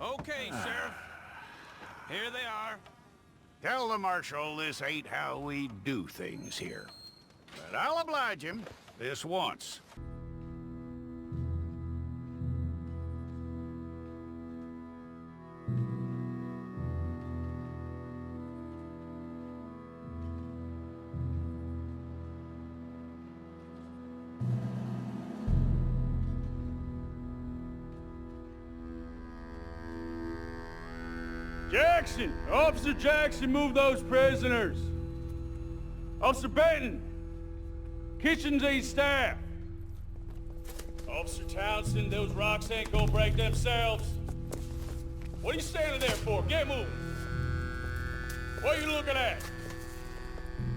Okay, Sheriff. Here they are. Tell the Marshal this ain't how we do things here. But I'll oblige him this once. Jackson! Officer Jackson, move those prisoners! Officer Benton! Kitchens aid staff! Officer Townsend, those rocks ain't gonna break themselves. What are you standing there for? Get moving! What are you looking at?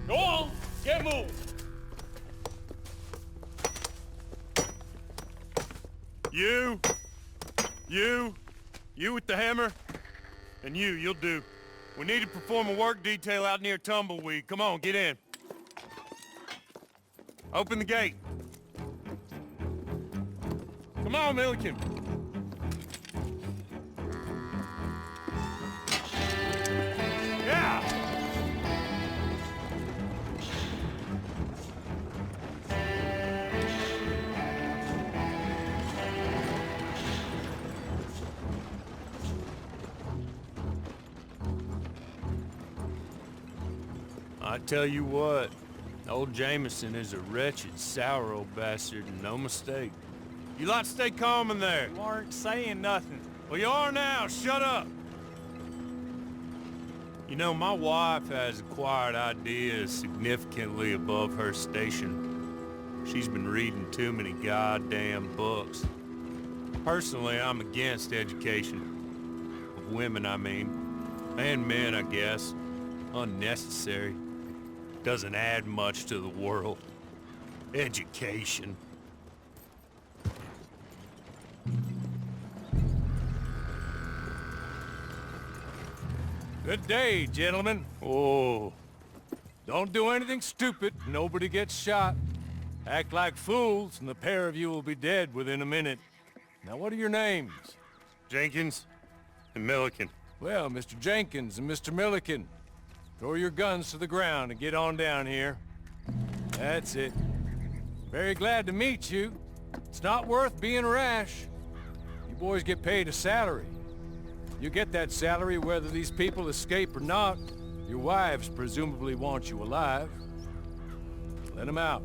Go on, get moving! You with the hammer? And you'll do. We need to perform a work detail out near Tumbleweed. Come on, get in. Open the gate. Come on, Milliken. Yeah! I tell you what, old Jameson is a wretched, sour old bastard, and no mistake. You lot stay calm in there. You aren't saying nothing. Well, you are now. Shut up. You know, my wife has acquired ideas significantly above her station. She's been reading too many goddamn books. Personally, I'm against education. Of women, I mean. And men, I guess. Unnecessary. Doesn't add much to the world. Education. Good day, gentlemen. Oh, Don't do anything stupid. Nobody gets shot. Act like fools, and the pair of you will be dead within a minute. Now, what are your names? Jenkins and Milliken. Well, Mr. Jenkins and Mr. Milliken, throw your guns to the ground and get on down here. That's it. Very glad to meet you. It's not worth being rash. You boys get paid a salary. You get that salary whether these people escape or not. Your wives presumably want you alive. Let them out.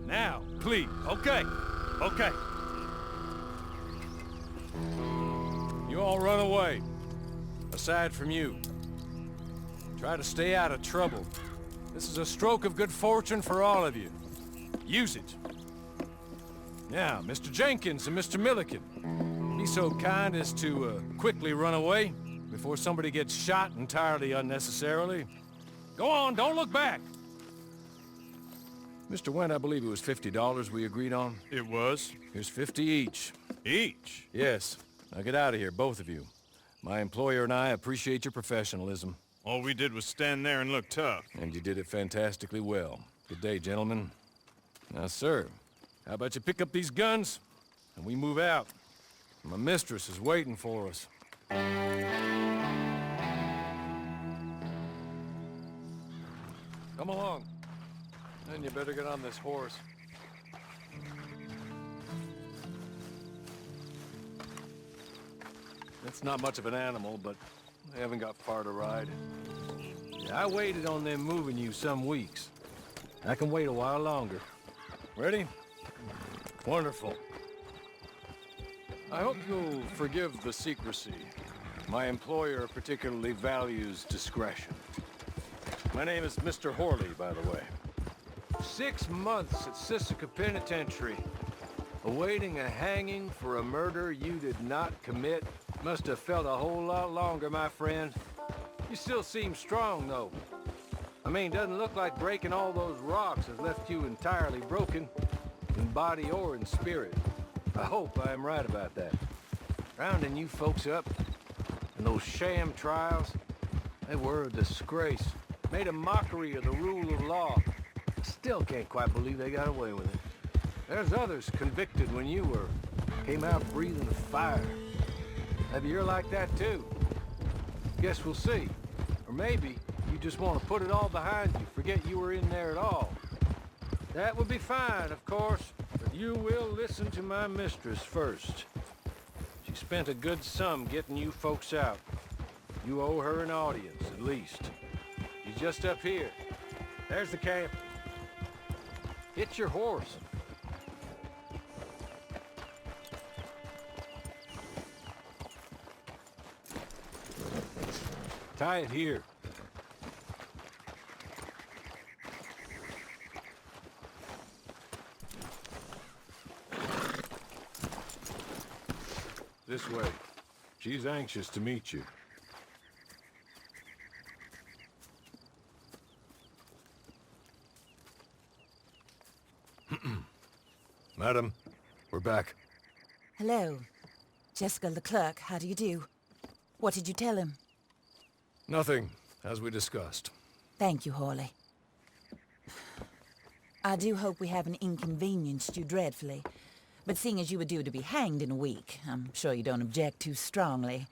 Now, please. Okay. You all run away. Aside from you. Try to stay out of trouble. This is a stroke of good fortune for all of you. Use it. Now, Mr. Jenkins and Mr. Milliken, be so kind as to quickly run away before somebody gets shot entirely unnecessarily. Go on, don't look back. Mr. Wendt, I believe it was $50 we agreed on. It was. Here's 50 each. Each? Yes. Now get out of here, both of you. My employer and I appreciate your professionalism. All we did was stand there and look tough. And you did it fantastically well. Good day, gentlemen. Now, sir, how about you pick up these guns, and we move out? My mistress is waiting for us. Come along. Then you better get on this horse. It's not much of an animal, but they haven't got far to ride. Yeah, I waited on them moving you some weeks. I can wait a while longer. Ready? Wonderful. I hope you'll forgive the secrecy. My employer particularly values discretion. My name is Mr. Horley, by the way. 6 months at Sisika Penitentiary, awaiting a hanging for a murder you did not commit. Must have felt a whole lot longer, my friend. You still seem strong, though. I mean, doesn't look like breaking all those rocks has left you entirely broken, in body or in spirit. I hope I am right about that. Rounding you folks up, and those sham trials, they were a disgrace. Made a mockery of the rule of law. Still can't quite believe they got away with it. There's others convicted when you were. Came out breathing fire. Maybe you're like that too. Guess we'll see. Or maybe you just want to put it all behind you, forget you were in there at all. That would be fine, of course, but you will listen to my mistress first. She spent a good sum getting you folks out. You owe her an audience, at least. She's just up here. There's the camp. Hit your horse. Tie it here. This way. She's anxious to meet you. Madam, we're back. Hello. Jessica LeClerk, how do you do? What did you tell him? Nothing, as we discussed. Thank you, Hawley. I do hope we haven't inconvenienced you dreadfully. But seeing as you were due to be hanged in a week, I'm sure you don't object too strongly.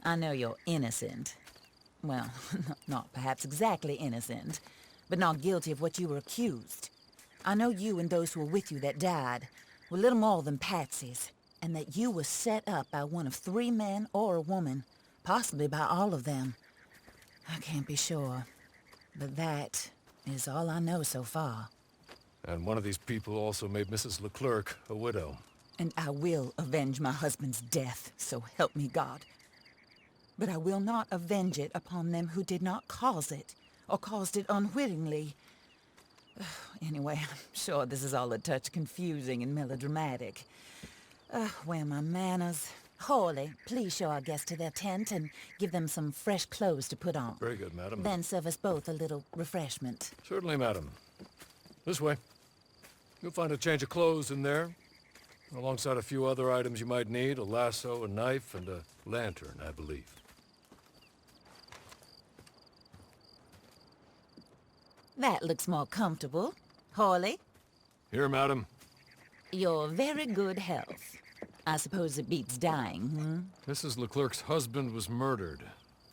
I know you're innocent. Well, not perhaps exactly innocent, but not guilty of what you were accused. I know you and those who were with you that died were little more than patsies, and that you were set up by one of 3 men or a woman, possibly by all of them. I can't be sure, but that is all I know so far. And one of these people also made Mrs. LeClerk a widow. And I will avenge my husband's death, so help me God. But I will not avenge it upon them who did not cause it, or caused it unwittingly. Anyway, I'm sure this is all a touch confusing and melodramatic. Where are my manners? Hawley, please show our guests to their tent and give them some fresh clothes to put on. Very good, madam. Then serve us both a little refreshment. Certainly, madam. This way. You'll find a change of clothes in there, alongside a few other items you might need, a lasso, a knife, and a lantern, I believe. That looks more comfortable. Hawley, Here, madam. your very good health. I suppose it beats dying, Mrs. LeClerc's husband was murdered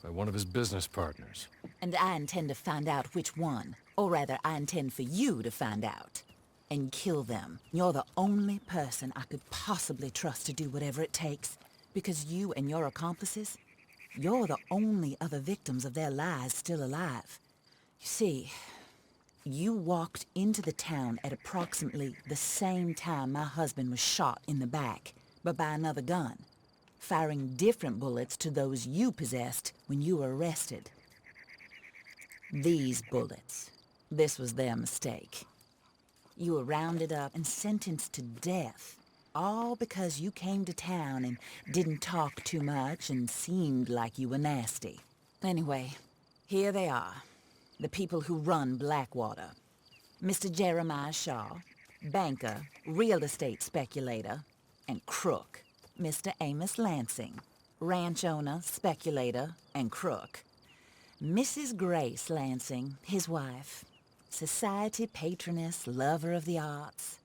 by one of his business partners. And I intend to find out which one. Or rather, I intend for you to find out. And kill them. You're the only person I could possibly trust to do whatever it takes. Because you and your accomplices, you're the only other victims of their lies still alive. You see, you walked into the town at approximately the same time my husband was shot in the back, but by another gun, firing different bullets to those you possessed when you were arrested. These bullets, this was their mistake. You were rounded up and sentenced to death, all because you came to town and didn't talk too much and seemed like you were nasty. Anyway, here they are, the people who run Blackwater. Mr. Jeremiah Shaw, banker, real estate speculator, and crook. Mr. Amos Lansing, ranch owner, speculator, and crook. Mrs. Grace Lansing, his wife, society patroness, lover of the arts,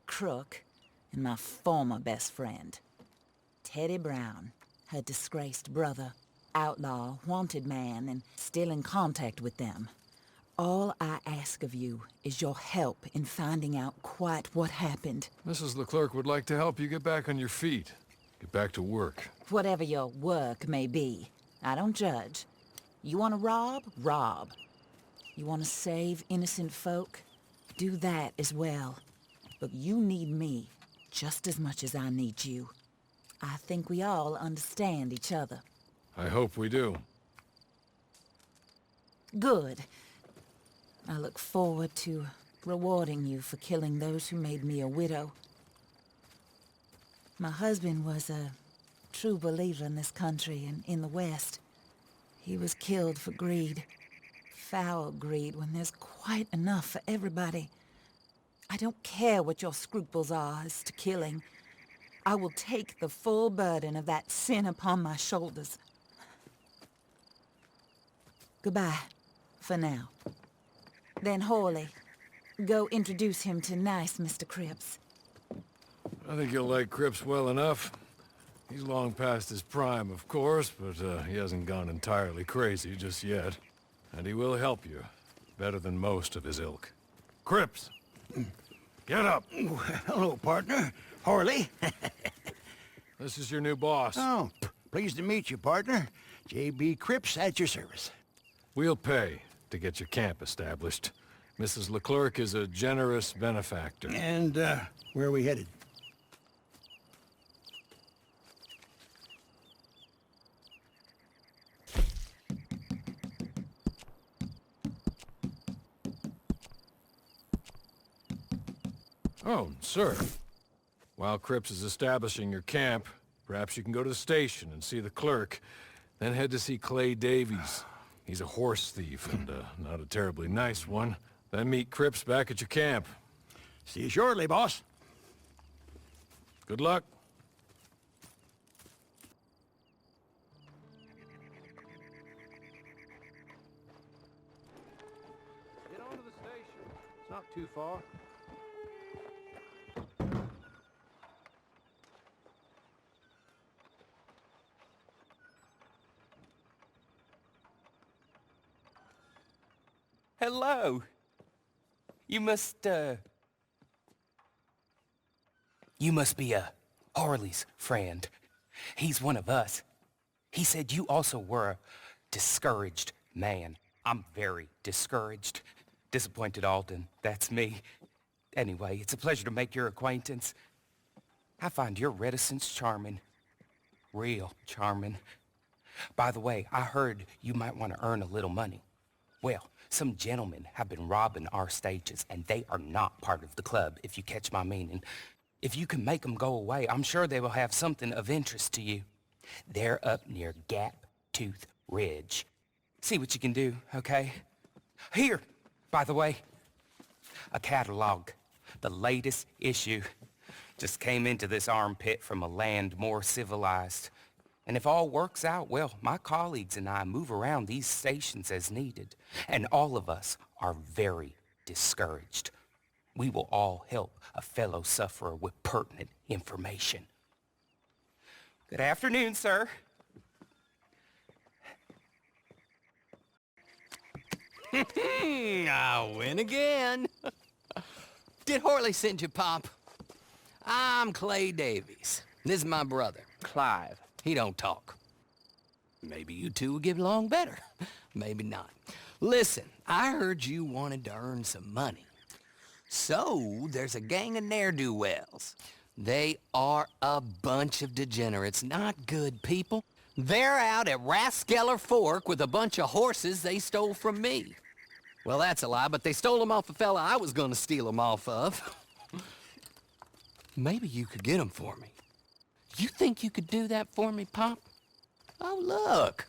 crook, and my former best friend. Teddy Brown, her disgraced brother, outlaw, wanted man, and still in contact with them. All I ask of you is your help in finding out quite what happened. Mrs. LeClerc would like to help you get back on your feet. Get back to work. Whatever your work may be, I don't judge. You want to rob? Rob. You want to save innocent folk? Do that as well. But you need me just as much as I need you. I think we all understand each other. I hope we do. Good. I look forward to rewarding you for killing those who made me a widow. My husband was a true believer in this country and in the West. He was killed for greed. Foul greed when there's quite enough for everybody. I don't care what your scruples are as to killing. I will take the full burden of that sin upon my shoulders. Goodbye, for now. Then Hawley, go introduce him to nice Mr. Cripps. I think you'll like Cripps well enough. He's long past his prime, of course, but he hasn't gone entirely crazy just yet. And he will help you, better than most of his ilk. Cripps! Get up! Hello, partner. Horley. This is your new boss. Oh, pleased to meet you, partner. J.B. Cripps at your service. We'll pay to get your camp established. Mrs. LeClerk is a generous benefactor. And, where are we headed? Oh, sir. While Cripps is establishing your camp, perhaps you can go to the station and see the clerk, then head to see Clay Davies. He's a horse thief, and not a terribly nice one. Then meet Cripps back at your camp. See you shortly, boss. Good luck. Get on to the station. It's not too far. Hello. You must be Harley's friend. He's one of us. He said you also were a discouraged man. I'm very discouraged. Disappointed Alden, that's me. Anyway, it's a pleasure to make your acquaintance. I find your reticence charming. Real charming. By the way, I heard you might want to earn a little money. Well, some gentlemen have been robbing our stages, and they are not part of the club, if you catch my meaning. If you can make them go away, I'm sure they will have something of interest to you. They're up near Gap Tooth Ridge. See what you can do, okay? Here, by the way, a catalog. The latest issue. Just came into this armpit from a land more civilized. And if all works out, well, my colleagues and I move around these stations as needed. And all of us are very discouraged. We will all help a fellow sufferer with pertinent information. Good afternoon, sir. I win again. Did Horley send you, Pop? I'm Clay Davies. This is my brother, Clive. He don't talk. Maybe you two will get along better. Maybe not. Listen, I heard you wanted to earn some money. So, there's a gang of ne'er-do-wells. They are a bunch of degenerates, not good people. They're out at Raskeller Fork with a bunch of horses they stole from me. Well, that's a lie, but they stole them off a fella I was gonna steal them off of. Maybe you could get them for me. You think you could do that for me, Pop? Oh, look.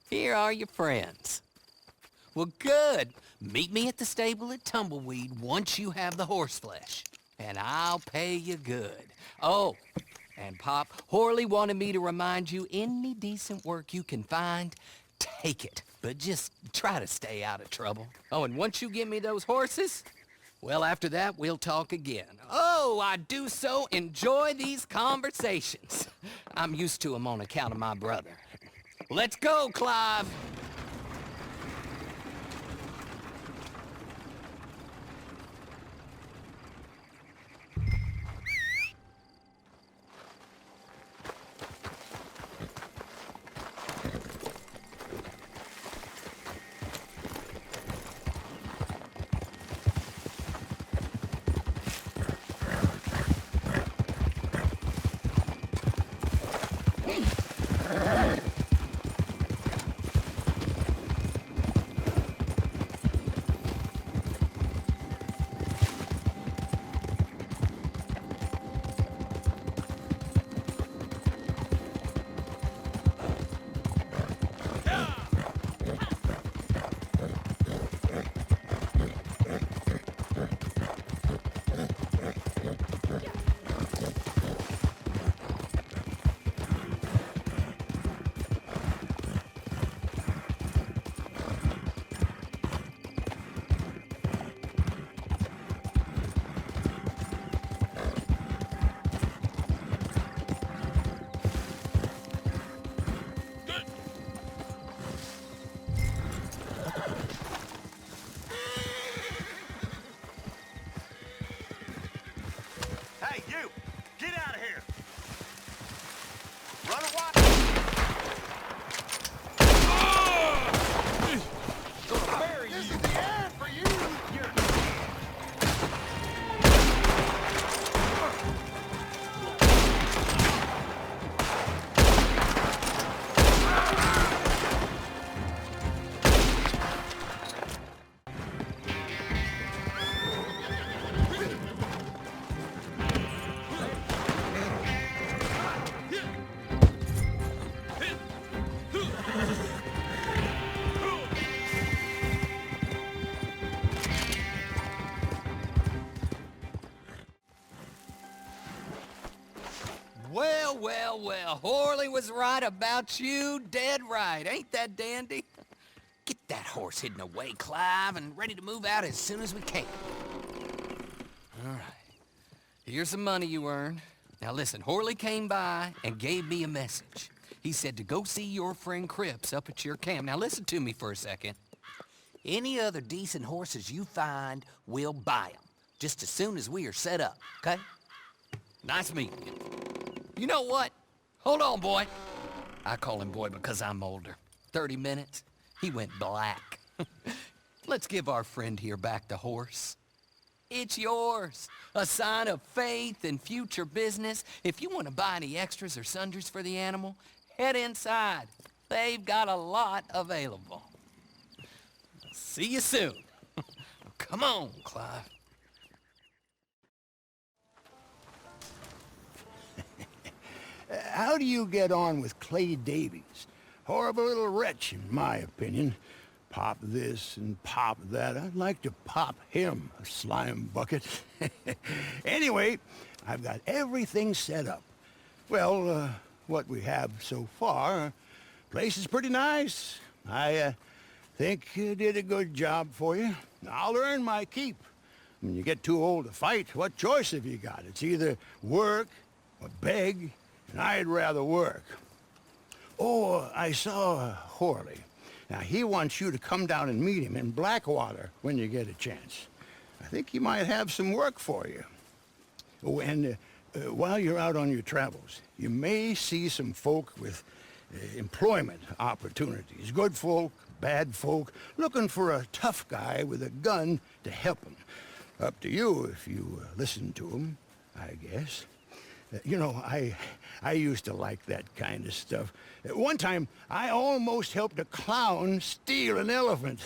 Here are your friends. Well, good. Meet me at the stable at Tumbleweed once you have the horse flesh. And I'll pay you good. Oh, and Pop, Horley wanted me to remind you, any decent work you can find, take it. But just try to stay out of trouble. Oh, and once you give me those horses, well, after that, we'll talk again. Oh, I do so enjoy these conversations. I'm used to them on account of my brother. Let's go, Clive. Horley was right about you, dead right. Ain't that dandy? Get that horse hidden away, Clive, and ready to move out as soon as we can. All right. Here's the money you earned. Now listen, Horley came by and gave me a message. He said to go see your friend Cripps up at your camp. Now listen to me for a second. Any other decent horses you find, we'll buy them. Just as soon as we are set up, okay? Nice meeting you. You know what? Hold on, boy. I call him boy because I'm older. 30 minutes, he went black. Let's give our friend here back the horse. It's yours. A sign of faith and future business. If you want to buy any extras or sundries for the animal, head inside. They've got a lot available. See you soon. Come on, Clive. How do you get on with Clay Davies? Horrible little wretch, in my opinion. Pop this and pop that. I'd like to pop him, a slime bucket. Anyway, I've got everything set up. Well, what we have so far, place is pretty nice. I think you did a good job for you. I'll earn my keep. When you get too old to fight, what choice have you got? It's either work or beg, and I'd rather work. Oh, I saw Horley. Now, he wants you to come down and meet him in Blackwater when you get a chance. I think he might have some work for you. Oh, and while you're out on your travels, you may see some folk with employment opportunities. Good folk, bad folk, looking for a tough guy with a gun to help them. Up to you if you listen to them, I guess. You know, I used to like that kind of stuff. One time, I almost helped a clown steal an elephant.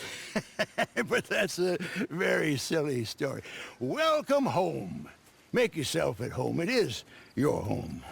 But that's a very silly story. Welcome home. Make yourself at home. It is your home.